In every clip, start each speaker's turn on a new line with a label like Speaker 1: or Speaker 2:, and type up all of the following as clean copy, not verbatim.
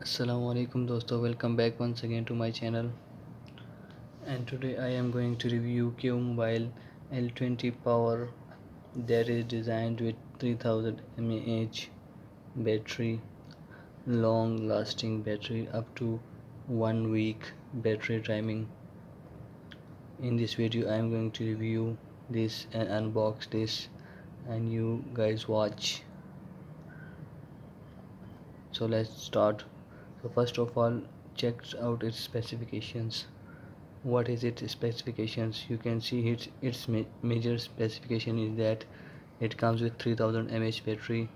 Speaker 1: Assalamualaikum dosto, welcome back once again to my channel. And today I am going to review Qmobile L20 Power that is designed with 3000 mAh battery, long lasting battery up to 1 week battery timing. In this video I am going to review this and unbox this, and you guys watch. So let's start. So first of all, check out its specifications. What is its specifications? You can see its major specification is that it comes with 3000 mAh battery.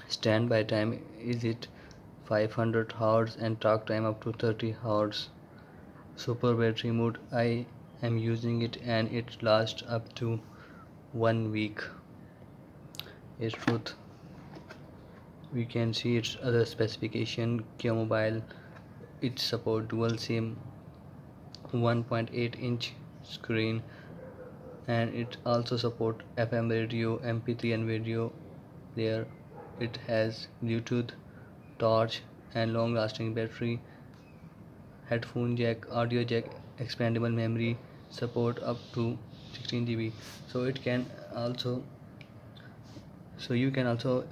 Speaker 1: Standby time is it 500 hours and talk time up to 30 hours. Super battery mode, I am using it and it lasts up to 1 week. Its truth, we can see its other specification. Qmobile, it support dual SIM, 1.8-inch screen, and it also support FM radio, MP3 and video player. It has Bluetooth, torch and long lasting battery, headphone jack, audio jack, expandable memory, support up to 16 GB. So you can also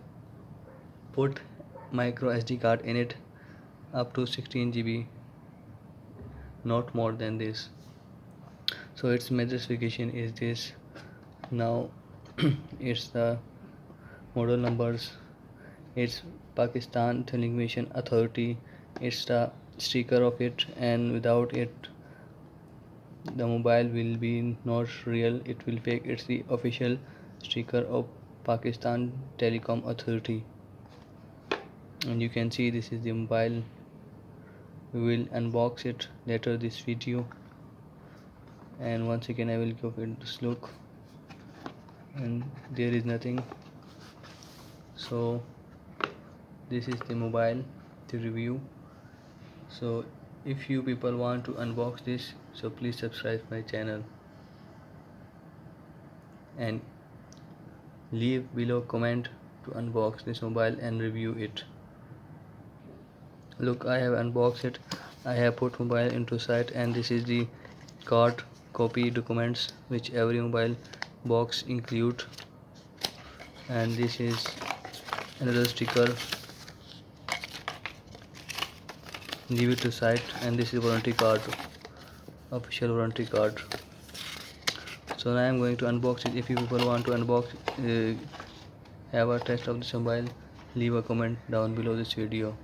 Speaker 1: put micro SD card in it up to 16 GB, not more than this. So its major specification is this. Now it's the model numbers. It's Pakistan Telecommunication Authority. It's the sticker of it, and without it the mobile will be not real, it will fake. It's the official sticker of Pakistan Telecom Authority, and you can see this is the mobile. We will unbox it later this video, and once again I will give it this look, and there is nothing. So this is the mobile to review. So if you people want to unbox this, so please subscribe my channel and leave below comment to unbox this mobile and review it. Look, I have unboxed it. I have put mobile into site, and this is the card copy documents which every mobile box include, and this is another sticker. Leave it to site, and this is warranty card, official warranty card. So now I am going to unbox it. If you people want to unbox, have a test of this mobile, leave a comment down below this video.